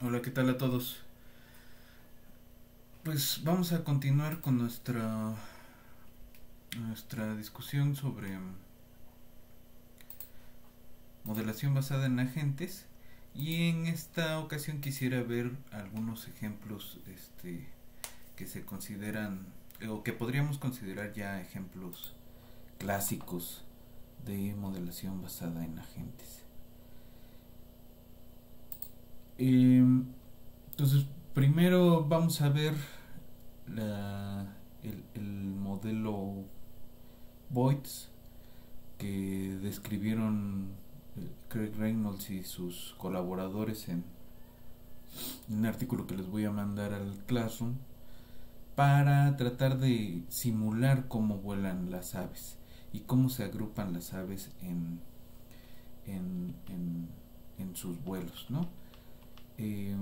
Hola, ¿qué tal a todos? Pues vamos a continuar con nuestra discusión sobre modelación basada en agentes, y en esta ocasión quisiera ver algunos ejemplos que se consideran o que podríamos considerar ya ejemplos clásicos de modelación basada en agentes. Entonces, primero vamos a ver el modelo Boyds que describieron Craig Reynolds y sus colaboradores en un artículo que les voy a mandar al Classroom para tratar de simular cómo vuelan las aves y cómo se agrupan las aves en, en, en sus vuelos, ¿no? Eh,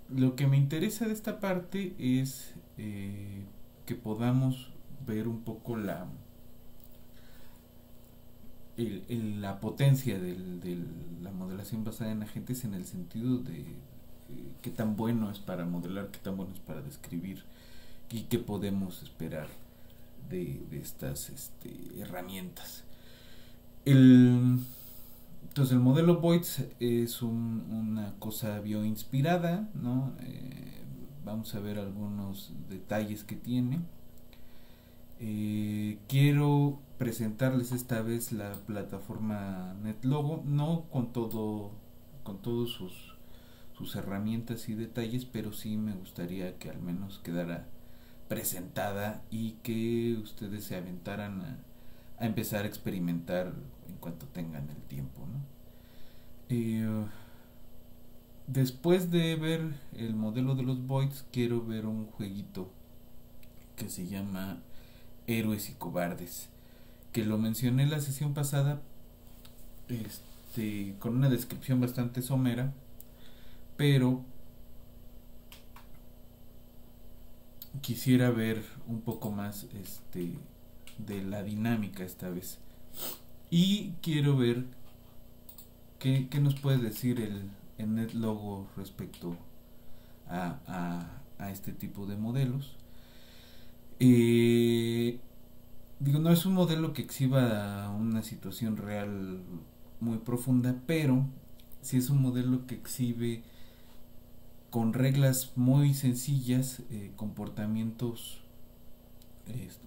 lo que me interesa de esta parte es que podamos ver un poco la potencia de la modelación basada en agentes, en el sentido de qué tan bueno es para modelar, qué tan bueno es para describir y qué podemos esperar de estas herramientas. Entonces el modelo Boyds es una cosa bioinspirada, ¿no? Vamos a ver algunos detalles que tiene. Quiero presentarles esta vez la plataforma NetLogo, no con con todos sus herramientas y detalles, pero sí me gustaría que al menos quedara presentada y que ustedes se aventaran a empezar a experimentar en cuanto tengan el tiempo, ¿no? Después de ver el modelo de los Voids, quiero ver un jueguito que se llama Héroes y Cobardes, que lo mencioné en la sesión pasada, con una descripción bastante somera, pero quisiera ver un poco más de la dinámica esta vez. Y quiero ver qué nos puede decir el NetLogo respecto a este tipo de modelos. Digo, no es un modelo que exhiba una situación real muy profunda, pero sí es un modelo que exhibe con reglas muy sencillas comportamientos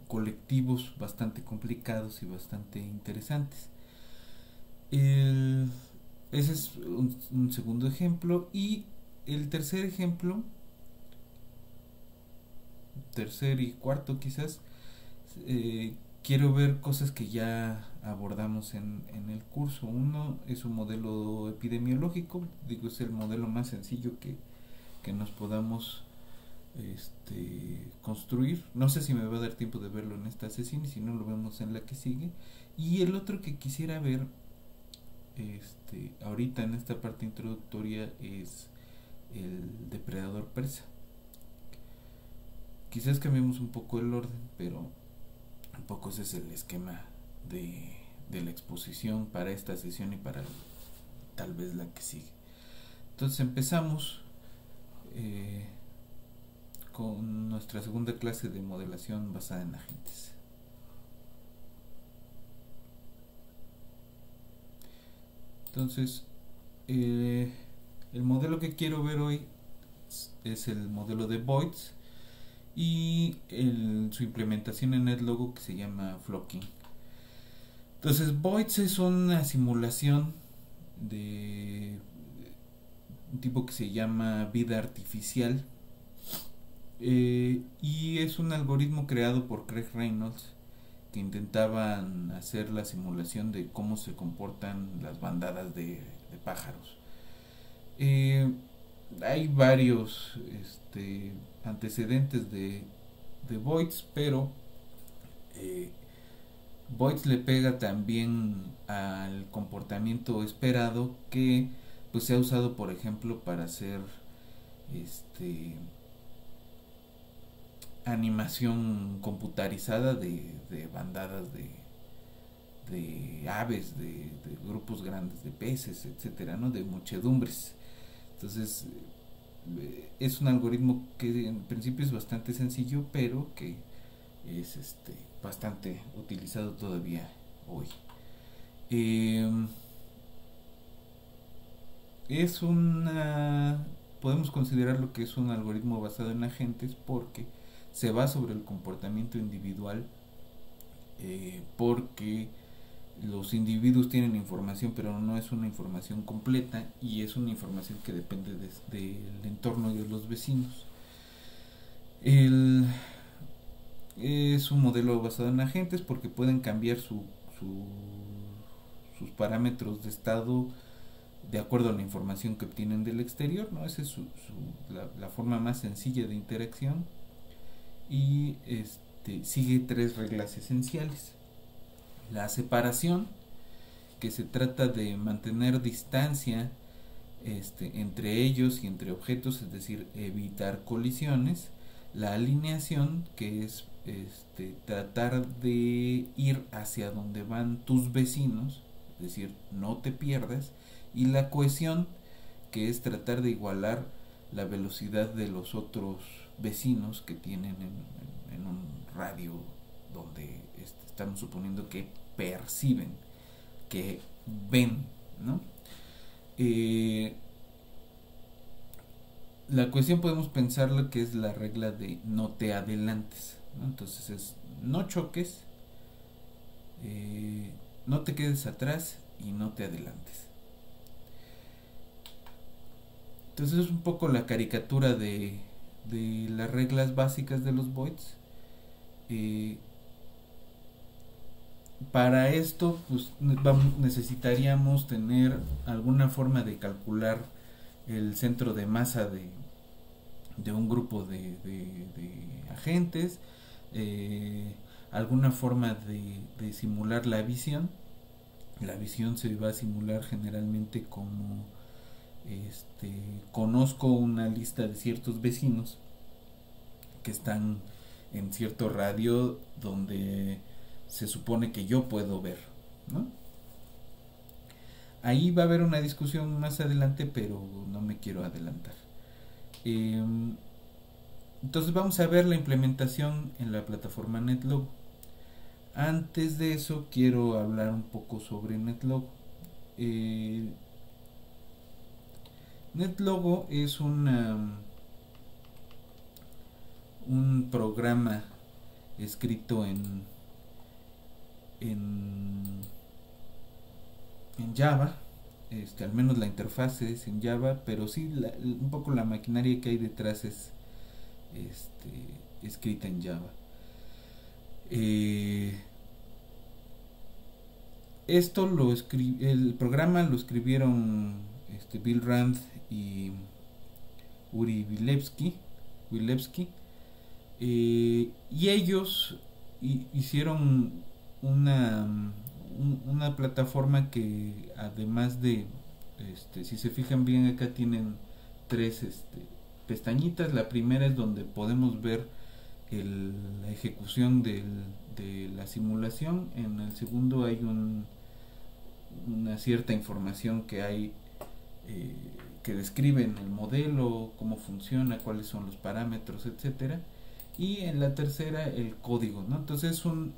colectivos bastante complicados y bastante interesantes. El, Ese es un segundo ejemplo. Y el tercer ejemplo, tercer y cuarto quizás, quiero ver cosas que ya abordamos en el curso. Uno es un modelo epidemiológico, digo, es el modelo más sencillo que nos podamos construir. No sé si me va a dar tiempo de verlo en esta sesión, y si no lo vemos en la que sigue. Y el otro que quisiera ver ahorita en esta parte introductoria es el depredador persa. Quizás cambiemos un poco el orden, pero un poco ese es el esquema de la exposición para esta sesión y para tal vez la que sigue. Entonces empezamos eh, con nuestra segunda clase de modelación basada en agentes. Entonces, el modelo que quiero ver hoy es el modelo de Boyds y su implementación en NetLogo, que se llama Flocking. Entonces, Boyds es una simulación de un tipo que se llama vida artificial, y es un algoritmo creado por Craig Reynolds, que intentaban hacer la simulación de cómo se comportan las bandadas de pájaros. Eh, Hay varios antecedentes de Boyds, pero eh, Boyds le pega también al comportamiento esperado, que pues se ha usado, por ejemplo, para hacer este animación computarizada de bandadas de aves, de grupos grandes de peces, etcétera, ¿no? De muchedumbres. Entonces es un algoritmo que en principio es bastante sencillo, pero que es bastante utilizado todavía hoy. Eh, es una Podemos considerar lo que es un algoritmo basado en agentes porque se va sobre el comportamiento individual, porque los individuos tienen información, pero no es una información completa y es una información que depende del entorno y de los vecinos. El, es un modelo basado en agentes porque pueden cambiar sus parámetros de estado de acuerdo a la información que obtienen del exterior, ¿no? Esa es la forma más sencilla de interacción y sigue tres reglas esenciales. La separación, que se trata de mantener distancia entre ellos y entre objetos, es decir, evitar colisiones. La alineación, que es tratar de ir hacia donde van tus vecinos, es decir, no te pierdas. Y la cohesión, que es tratar de igualar la velocidad de los otros vecinos que tienen en un radio donde estamos suponiendo que perciben, que ven, ¿no? La cuestión podemos pensar lo que es la regla de no te adelantes, ¿no? Entonces es no choques, no te quedes atrás y no te adelantes. Entonces es un poco la caricatura de las reglas básicas de los Voids. Para esto pues necesitaríamos tener alguna forma de calcular el centro de masa de un grupo de agentes, alguna forma de simular la visión. La visión se va a simular generalmente como conozco una lista de ciertos vecinos que están en cierto radio donde se supone que yo puedo ver, ¿no? Ahí va a haber una discusión más adelante, pero no me quiero adelantar. Entonces vamos a ver la implementación en la plataforma NetLogo. Antes de eso quiero hablar un poco sobre NetLogo. NetLogo es un programa escrito en Java. Al menos la interfaz es en Java, pero sí un poco la maquinaria que hay detrás es escrita en Java. El programa lo escribieron Bill Rand y Uri Wilewski, y ellos hicieron una plataforma que además de si se fijan bien acá tienen tres pestañitas. La primera es donde podemos ver la ejecución de la simulación. En el segundo hay una cierta información que hay que describen el modelo, cómo funciona, cuáles son los parámetros, etcétera. Y en la tercera el código, ¿no? Entonces es un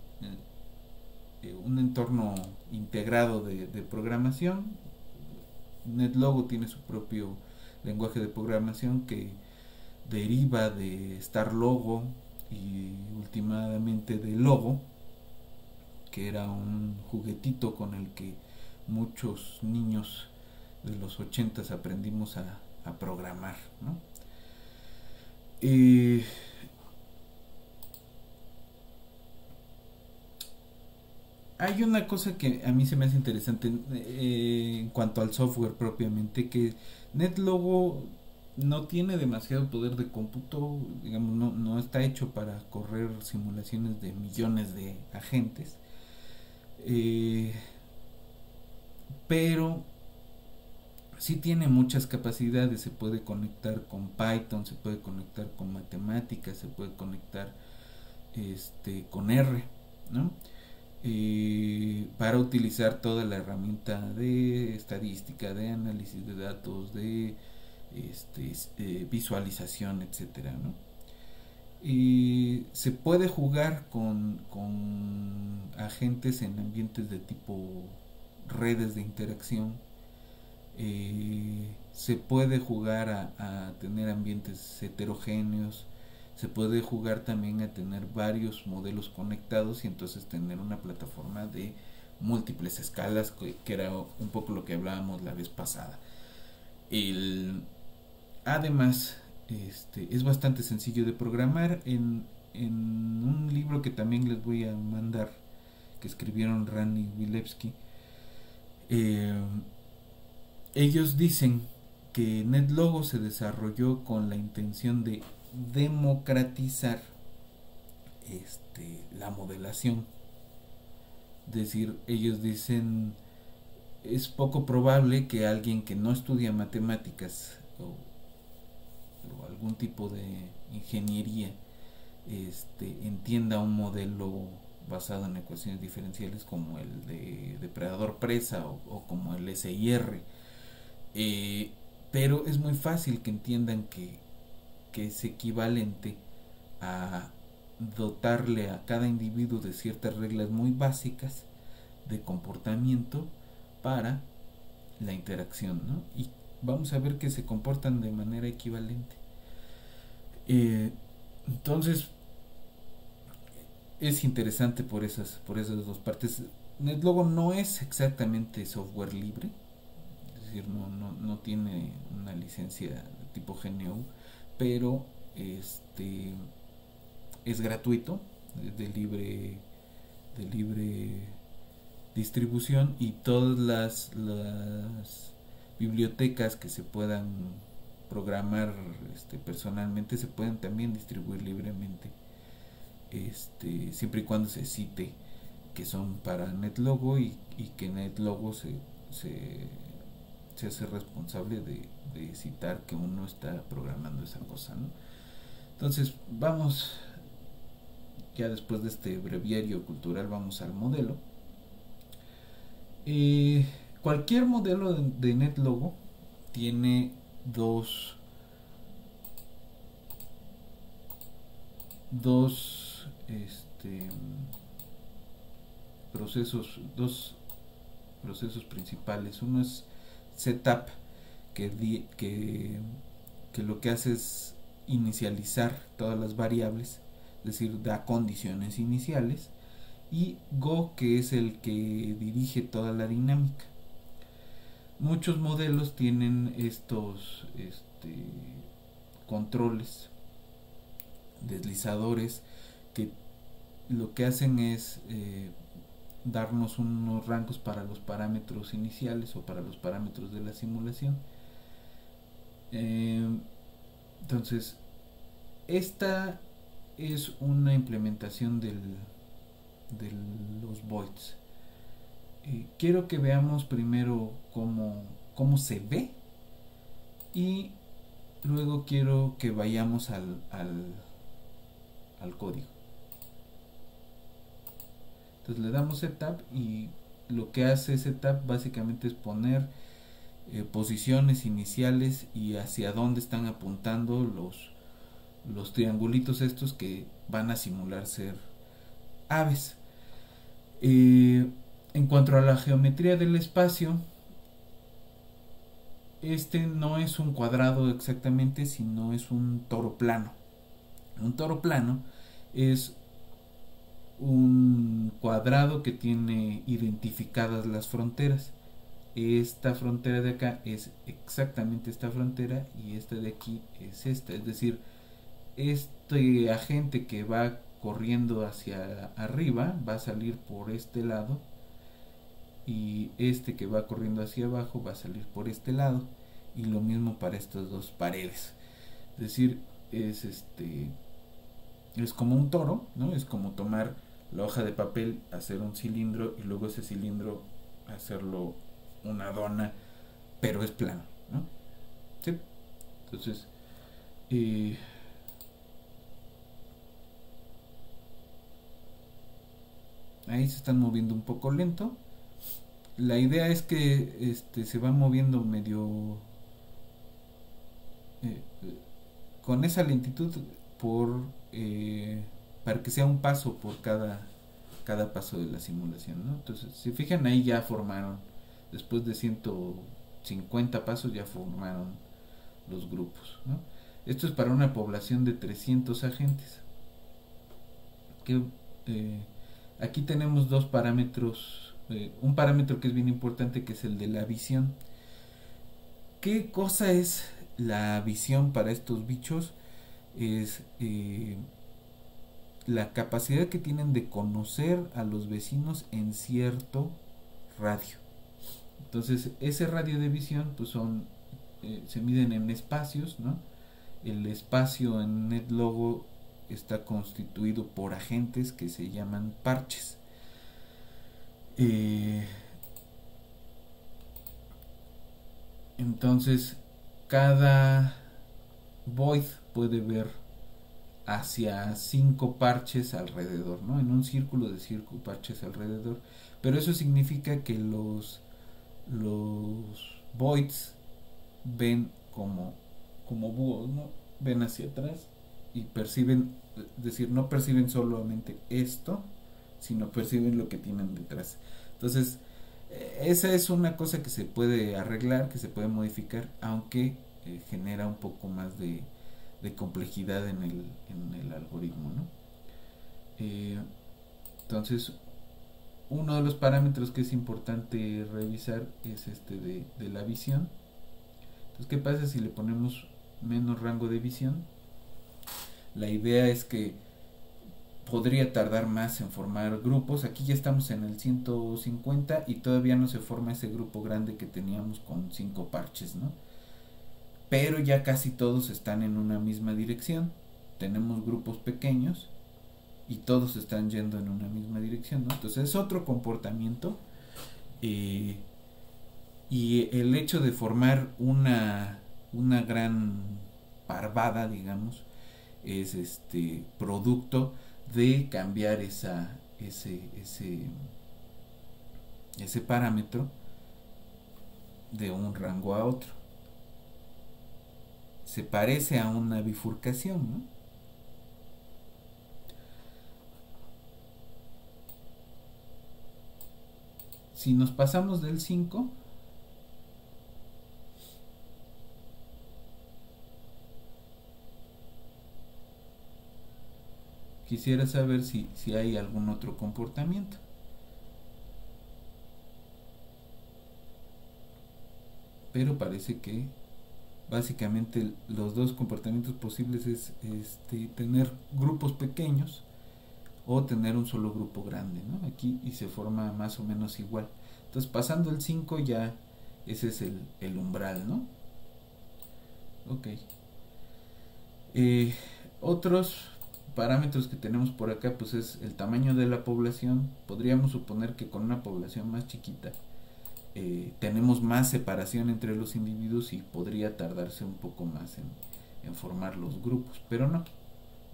entorno integrado de programación. NetLogo tiene su propio lenguaje de programación que deriva de StarLogo y últimamente de Logo, que era un juguetito con el que muchos niños de los 80s aprendimos a programar, ¿no? Hay una cosa que a mí se me hace interesante en cuanto al software propiamente, que NetLogo no tiene demasiado poder de cómputo, digamos, no está hecho para correr simulaciones de millones de agentes, pero sí tiene muchas capacidades. Se puede conectar con Python, se puede conectar con matemáticas, se puede conectar con R, ¿no? Para utilizar toda la herramienta de estadística, de análisis de datos, de visualización, etcétera, ¿no? Y se puede jugar con agentes en ambientes de tipo redes de interacción. Se puede jugar a tener ambientes heterogéneos. Se puede jugar también a tener varios modelos conectados y entonces tener una plataforma de múltiples escalas, que era un poco lo que hablábamos la vez pasada. Además, es bastante sencillo de programar. En un libro que también les voy a mandar, que escribieron Ran y Wilewski, ellos dicen que NetLogo se desarrolló con la intención de democratizar la modelación. Es decir, ellos dicen, es poco probable que alguien que no estudia matemáticas o algún tipo de ingeniería entienda un modelo basado en ecuaciones diferenciales como el de depredador presa o como el SIR. Pero es muy fácil que entiendan que es equivalente a dotarle a cada individuo de ciertas reglas muy básicas de comportamiento para la interacción, ¿no? Y vamos a ver que se comportan de manera equivalente. Entonces es interesante por esas dos partes. NetLogo no es exactamente software libre, es decir, no tiene una licencia de tipo GNU, pero es gratuito, de libre distribución, y todas las bibliotecas que se puedan programar personalmente se pueden también distribuir libremente, siempre y cuando se cite que son para NetLogo y que NetLogo se hace responsable de citar que uno está programando esa cosa, ¿no? Entonces vamos, ya después de este breviario cultural, vamos al modelo. Cualquier modelo de NetLogo tiene dos procesos principales. Uno es setup, que lo que hace es inicializar todas las variables, es decir, da condiciones iniciales, y Go, que es el que dirige toda la dinámica. Muchos modelos tienen estos controles deslizadores que lo que hacen es darnos unos rangos para los parámetros iniciales o para los parámetros de la simulación. Entonces, esta es una implementación de los voids. Quiero que veamos primero cómo se ve, y luego quiero que vayamos al código. Entonces le damos setup, y lo que hace setup básicamente es poner posiciones iniciales y hacia dónde están apuntando los triangulitos estos que van a simular ser aves. En cuanto a la geometría del espacio, no es un cuadrado exactamente, sino es un toro plano. Un toro plano es un cuadrado que tiene identificadas las fronteras. Esta frontera de acá es exactamente esta frontera, y esta de aquí es esta. Es decir, este agente que va corriendo hacia arriba va a salir por este lado, y este que va corriendo hacia abajo va a salir por este lado, y lo mismo para estas dos paredes. Es decir, es como un toro, ¿no? Es como tomar la hoja de papel, hacer un cilindro, y luego ese cilindro hacerlo una dona, pero es plano, ¿no? ¿Sí? Entonces, ahí se están moviendo un poco lento. La idea es que se va moviendo medio con esa lentitud por para que sea un paso por cada paso de la simulación, ¿no? Entonces, si fijan ahí ya formaron, después de 150 pasos ya formaron los grupos, ¿no? Esto es para una población de 300 agentes. Que, aquí tenemos dos parámetros, un parámetro que es bien importante, que es el de la visión. ¿Qué cosa es la visión para estos bichos? Es la capacidad que tienen de conocer a los vecinos en cierto radio. Entonces, ese radio de visión pues se miden en espacios, ¿no? El espacio en NetLogo está constituido por agentes que se llaman parches. Entonces, cada void puede ver hacia 5 parches alrededor, ¿no? En un círculo de 5 parches alrededor. Pero eso significa que los voids ven como búhos, ¿no? Ven hacia atrás y perciben, es decir, no perciben solamente esto, sino perciben lo que tienen detrás. Entonces, esa es una cosa que se puede arreglar, que se puede modificar, aunque genera un poco más de complejidad en el algoritmo, ¿no? Entonces, uno de los parámetros que es importante revisar es este de la visión. Entonces, ¿qué pasa si le ponemos menos rango de visión? La idea es que podría tardar más en formar grupos. Aquí ya estamos en el 150 y todavía no se forma ese grupo grande que teníamos con 5 parches, ¿no? Pero ya casi todos están en una misma dirección. Tenemos grupos pequeños y todos están yendo en una misma dirección, ¿no? Entonces es otro comportamiento, y el hecho de formar una gran parvada, digamos, es producto de cambiar ese parámetro de un rango a otro. Se parece a una bifurcación, ¿no? Si nos pasamos del 5, quisiera saber si hay algún otro comportamiento. Pero parece que básicamente los dos comportamientos posibles es tener grupos pequeños o tener un solo grupo grande, ¿no? Aquí y se forma más o menos igual. Entonces, pasando el 5 ya ese es el umbral, ¿no? Ok. Otros parámetros que tenemos por acá pues es el tamaño de la población. Podríamos suponer que con una población más chiquita tenemos más separación entre los individuos y podría tardarse un poco más en formar los grupos, pero no,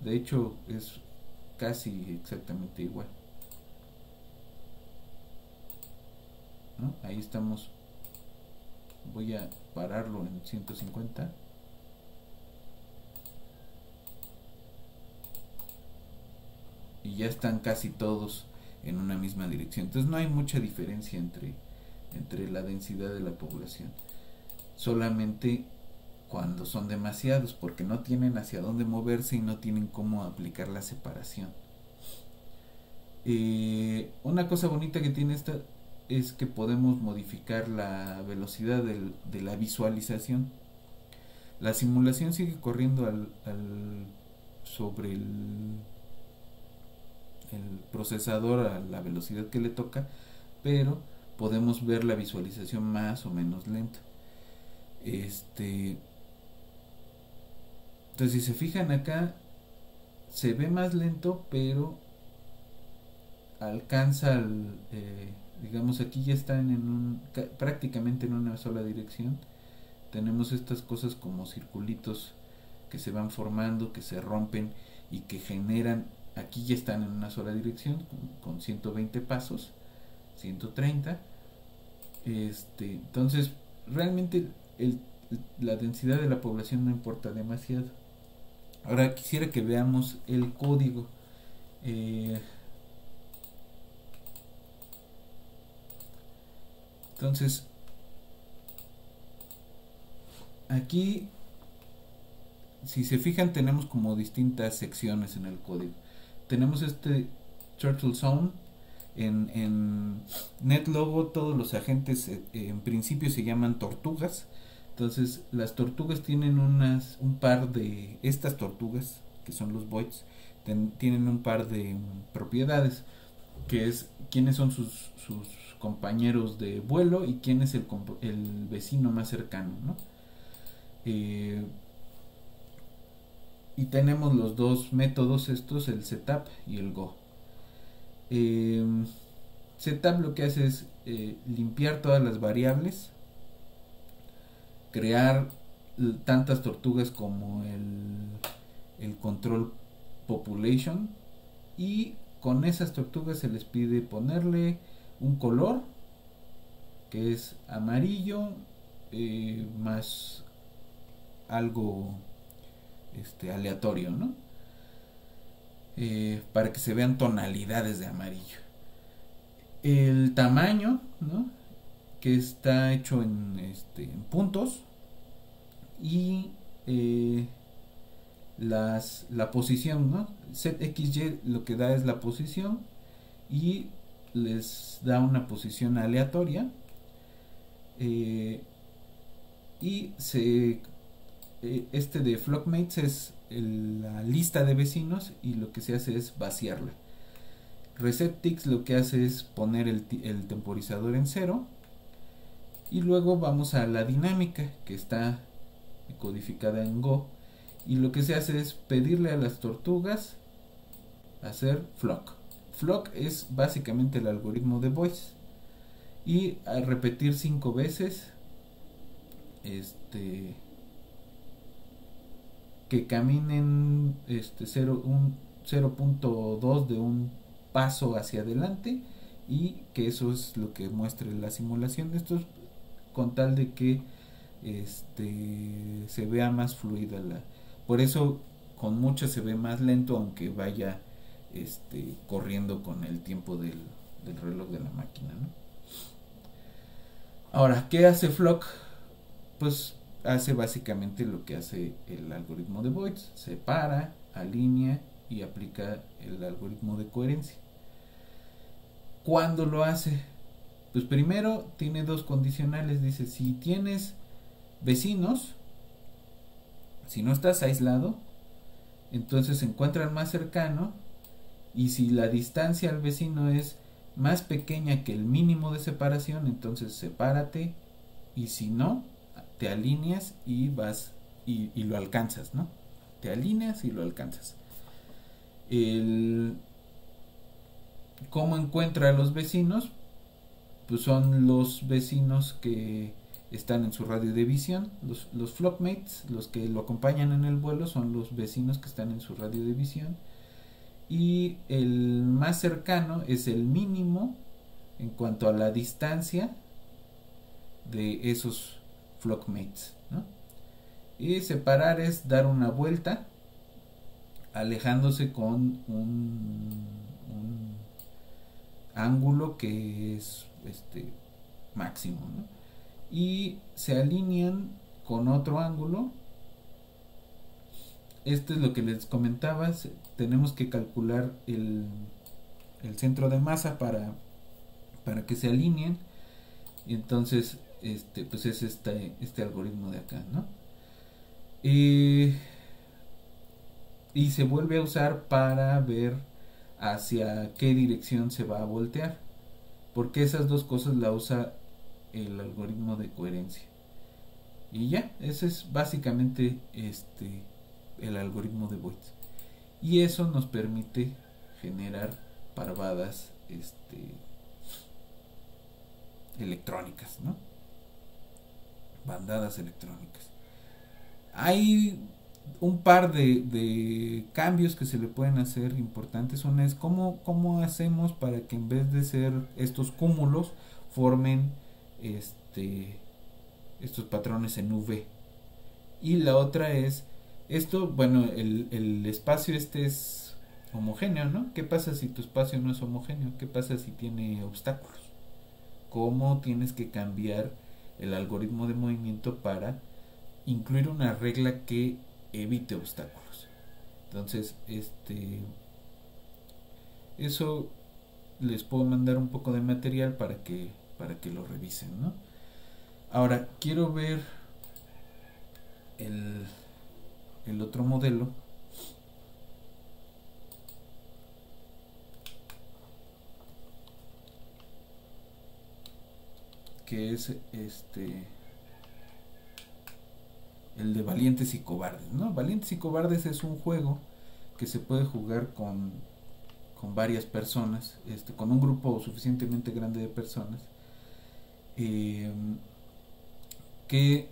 de hecho es casi exactamente igual, ¿no? Ahí estamos, voy a pararlo en 150 y ya están casi todos en una misma dirección. Entonces no hay mucha diferencia entre la densidad de la población, solamente cuando son demasiados, porque no tienen hacia dónde moverse y no tienen cómo aplicar la separación. Una cosa bonita que tiene esta es que podemos modificar la velocidad de la visualización. La simulación sigue corriendo sobre el procesador a la velocidad que le toca, pero podemos ver la visualización más o menos lenta. Entonces, si se fijan acá, se ve más lento, pero alcanza digamos, aquí ya están prácticamente en una sola dirección. Tenemos estas cosas como circulitos que se van formando, que se rompen y que generan, aquí ya están en una sola dirección con 120 pasos, 130. Entonces realmente la densidad de la población no importa demasiado. Ahora quisiera que veamos el código. Entonces, aquí, si se fijan, tenemos como distintas secciones en el código. Tenemos este Turtle Zone. En NetLogo todos los agentes en principio se llaman tortugas. Entonces las tortugas tienen un par de estas tortugas, que son los voids, tienen un par de propiedades, que es quiénes son sus compañeros de vuelo y quién es el vecino más cercano, ¿no? Y tenemos los dos métodos estos, el setup y el go. Setup lo que hace es limpiar todas las variables, crear tantas tortugas como el control population, y con esas tortugas se les pide ponerle un color que es amarillo más algo aleatorio, ¿no? Para que se vean tonalidades de amarillo. El tamaño, ¿no? Que está hecho en puntos, y la posición, ¿no? setXY lo que da es la posición y les da una posición aleatoria, y de flockmates es la lista de vecinos, y lo que se hace es vaciarla. resetTix lo que hace es poner el temporizador en 0, y luego vamos a la dinámica que está codificada en Go, y lo que se hace es pedirle a las tortugas hacer flock. Flock es básicamente el algoritmo de Voice, y a repetir 5 veces que caminen 0.2 de un paso hacia adelante, y que eso es lo que muestre la simulación de estos, con tal de que se vea más fluida por eso con muchas se ve más lento, aunque vaya corriendo con el tiempo del reloj de la máquina, ¿no? Ahora, ¿qué hace Flock? Pues hace básicamente lo que hace el algoritmo de Voids: separa, alinea y aplica el algoritmo de coherencia. ¿Cuándo lo hace? Pues primero tiene dos condicionales. Dice, si tienes vecinos, si no estás aislado, entonces encuentra el más cercano, y si la distancia al vecino es más pequeña que el mínimo de separación, entonces sepárate, y si no, te alineas y vas y lo alcanzas, ¿no? Te alineas y lo alcanzas. ¿Cómo encuentra a los vecinos? Pues son los vecinos que están en su radio de visión. Los flockmates, los que lo acompañan en el vuelo, son los vecinos que están en su radio de visión, y el más cercano es el mínimo en cuanto a la distancia de esos flockmates, ¿no? Y separar es dar una vuelta alejándose con un ángulo que es máximo, ¿no? Y se alinean con otro ángulo. Esto es lo que les comentaba. Tenemos que calcular el centro de masa para que se alineen. Y entonces pues es este algoritmo de acá, ¿no? Y se vuelve a usar para ver hacia qué dirección se va a voltear, porque esas dos cosas la usa el algoritmo de coherencia. Y ya, ese es básicamente el algoritmo de Voids, y eso nos permite generar parvadas electrónicas, ¿no? Bandadas electrónicas. Hay un par de cambios que se le pueden hacer importantes. Una es cómo hacemos para que en vez de ser estos cúmulos formen estos patrones en V, Y la otra es, esto, bueno, el espacio este es homogéneo, ¿no? ¿Qué pasa si tu espacio no es homogéneo? ¿Qué pasa si tiene obstáculos? ¿Cómo tienes que cambiar el algoritmo de movimiento para incluir una regla que evite obstáculos? Entonces, eso les puedo mandar un poco de material para que lo revisen, ¿no? Ahora, quiero ver el, el otro modelo, que es el de Valientes y Cobardes, ¿no? Valientes y Cobardes es un juego que se puede jugar con varias personas, con un grupo suficientemente grande de personas, eh, que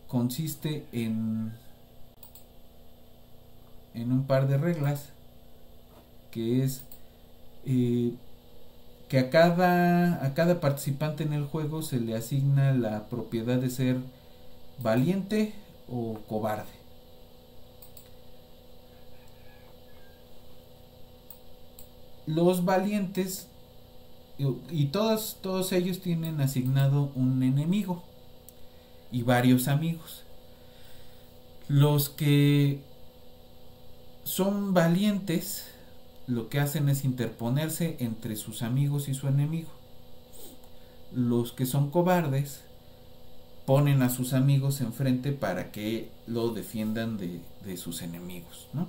consiste en un par de reglas, que es que a cada participante en el juego se le asigna la propiedad de ser valiente o cobarde. Los valientes y todos ellos tienen asignado un enemigo y varios amigos. Los que son valientes lo que hacen es interponerse entre sus amigos y su enemigo. Los que son cobardes ponen a sus amigos enfrente para que lo defiendan de sus enemigos, ¿no?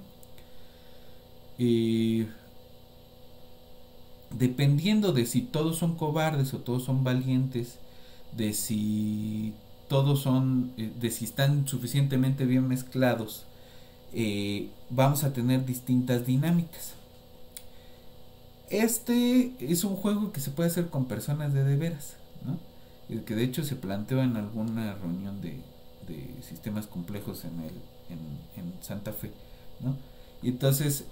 Dependiendo de si todos son cobardes o todos son valientes, de si todos son, de si están suficientemente bien mezclados, vamos a tener distintas dinámicas. Este es un juego que se puede hacer con personas de veras, ¿no? Que de hecho se planteó en alguna reunión de sistemas complejos en Santa Fe, ¿no? Y entonces,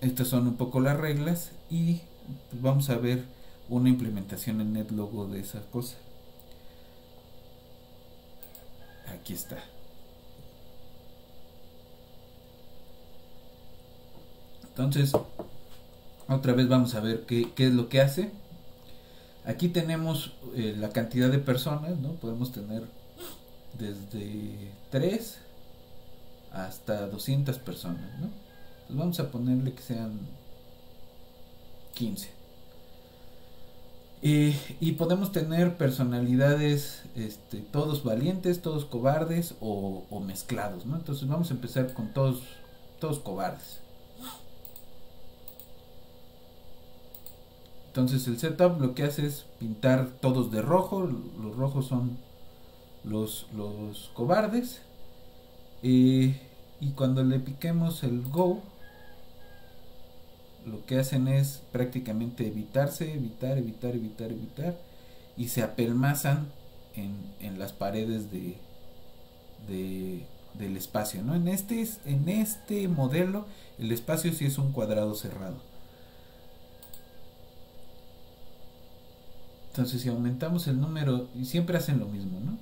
estas son un poco las reglas y pues vamos a ver una implementación en NetLogo de esa cosa. Aquí está. Entonces, otra vez vamos a ver qué es lo que hace. Aquí tenemos la cantidad de personas, ¿no? Podemos tener desde 3 hasta 200 personas, ¿no? Entonces vamos a ponerle que sean 15. Y podemos tener personalidades, todos valientes, todos cobardes o mezclados, ¿no? Entonces vamos a empezar con todos cobardes. Entonces el setup lo que hace es pintar todos de rojo. Los rojos son los cobardes. Y cuando le piquemos el go, lo que hacen es prácticamente evitar, y se apelmazan en las paredes del espacio, ¿no? En este modelo el espacio sí es un cuadrado cerrado. Entonces si aumentamos el número, y siempre hacen lo mismo, ¿no?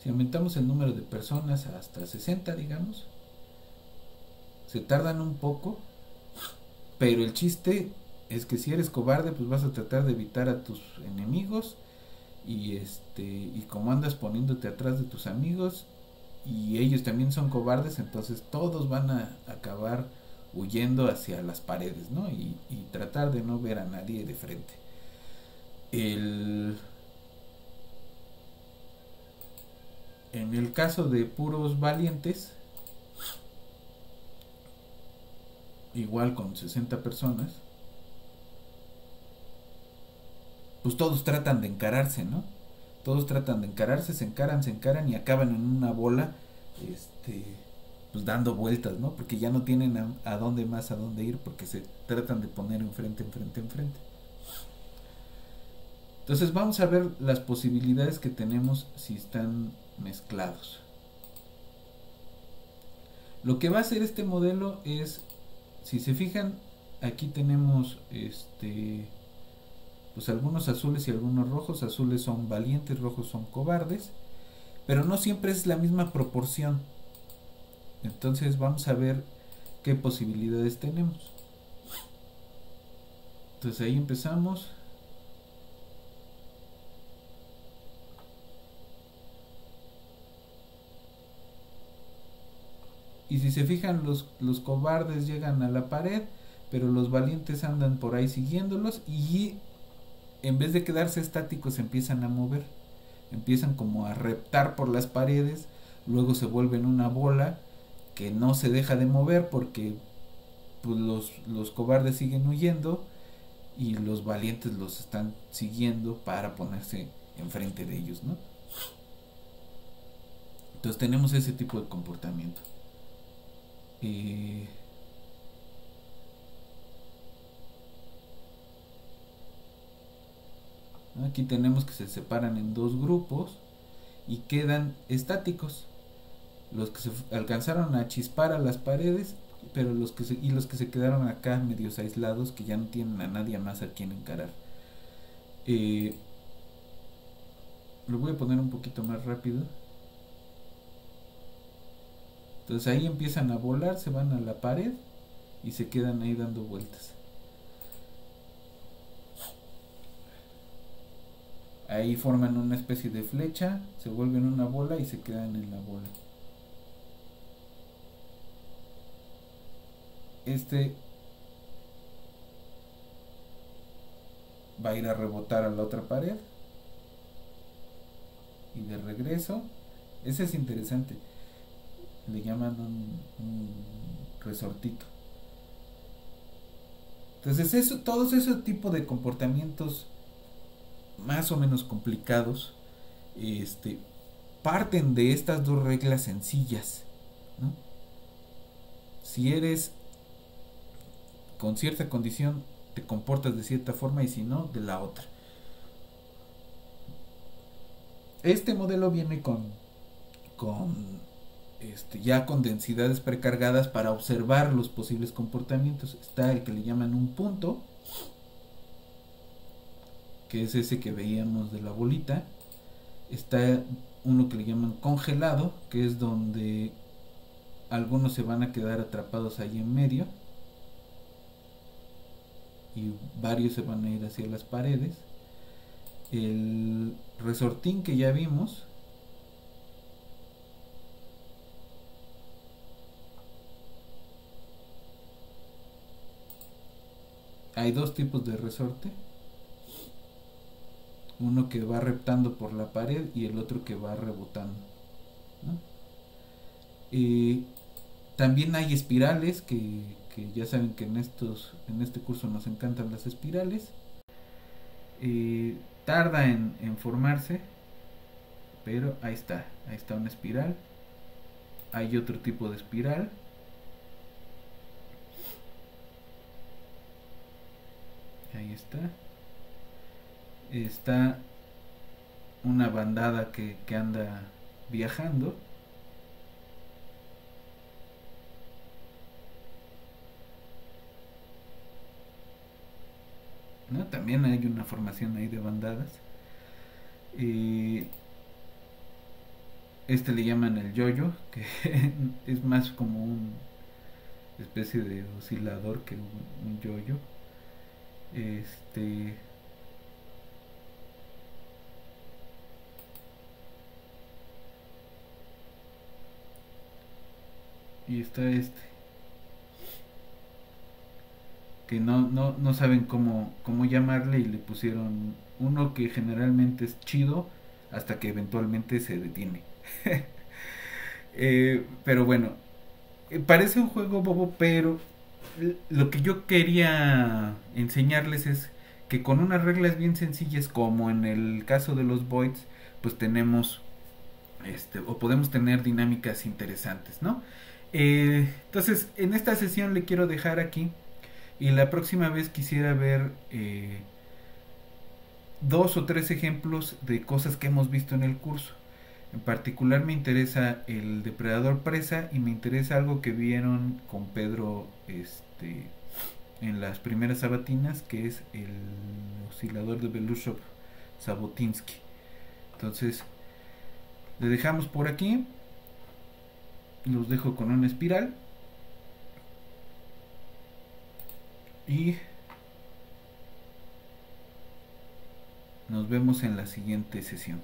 Si aumentamos el número de personas hasta 60, digamos, se tardan un poco, pero el chiste es que si eres cobarde, pues vas a tratar de evitar a tus enemigos y como andas poniéndote atrás de tus amigos y ellos también son cobardes, entonces todos van a acabar huyendo hacia las paredes, ¿no? Y tratar de no ver a nadie de frente. En el caso de puros valientes, igual con 60 personas, pues todos tratan de encararse, ¿no? Todos tratan de encararse, se encaran y acaban en una bola, pues dando vueltas, ¿no? Porque ya no tienen a dónde ir, porque se tratan de poner enfrente. Entonces vamos a ver las posibilidades que tenemos si están mezclados. Lo que va a hacer este modelo es, si se fijan, aquí tenemos Pues algunos azules y algunos rojos. Azules son valientes, rojos son cobardes. Pero no siempre es la misma proporción. Entonces vamos a ver qué posibilidades tenemos. Entonces ahí empezamos. Y si se fijan, los cobardes llegan a la pared, pero los valientes andan por ahí siguiéndolos y en vez de quedarse estáticos empiezan a mover. Empiezan como a reptar por las paredes, luego se vuelven una bola que no se deja de mover porque pues, los cobardes siguen huyendo y los valientes los están siguiendo para ponerse enfrente de ellos, ¿no? Entonces tenemos ese tipo de comportamiento. Aquí tenemos que se separan en dos grupos y quedan estáticos. Los que se alcanzaron a chispar a las paredes, pero los que se quedaron acá medios aislados, que ya no tienen a nadie más a quien encarar. Lo voy a poner un poquito más rápido. Entonces ahí empiezan a volar, se van a la pared y se quedan ahí dando vueltas. Ahí forman una especie de flecha, se vuelven una bola y se quedan en la bola. Este va a ir a rebotar a la otra pared y de regreso. Ese es interesante, le llaman un resortito. Entonces todos esos tipos de comportamientos más o menos complicados parten de estas dos reglas sencillas, ¿no? Si eres con cierta condición te comportas de cierta forma y si no, de la otra. Este modelo viene ya con densidades precargadas para observar los posibles comportamientos. Está el que le llaman un punto, que es ese que veíamos de la bolita. Está uno que le llaman congelado, que es donde algunos se van a quedar atrapados ahí en medio y varios se van a ir hacia las paredes. El resortín que ya vimos, hay dos tipos de resorte, uno que va reptando por la pared y el otro que va rebotando, ¿no? También hay espirales que ya saben que en este curso nos encantan las espirales. Tarda en formarse, pero ahí está una espiral. Hay otro tipo de espiral. Ahí está una bandada que anda viajando. ¿No? También hay una formación ahí de bandadas. Le llaman el yoyo, que es más como una especie de oscilador que un yoyo. Y está que no saben cómo llamarle y le pusieron uno que generalmente es chido hasta que eventualmente se detiene. Pero bueno, parece un juego bobo, pero lo que yo quería enseñarles es que con unas reglas bien sencillas, como en el caso de los voids, pues tenemos o podemos tener dinámicas interesantes, ¿no? Entonces en esta sesión le quiero dejar aquí y la próxima vez quisiera ver 2 o 3 ejemplos de cosas que hemos visto en el curso. En particular me interesa el depredador presa y me interesa algo que vieron con Pedro en las primeras sabatinas, que es el oscilador de Belousov-Zhabotinsky. Entonces le dejamos por aquí, los dejo con una espiral y nos vemos en la siguiente sesión.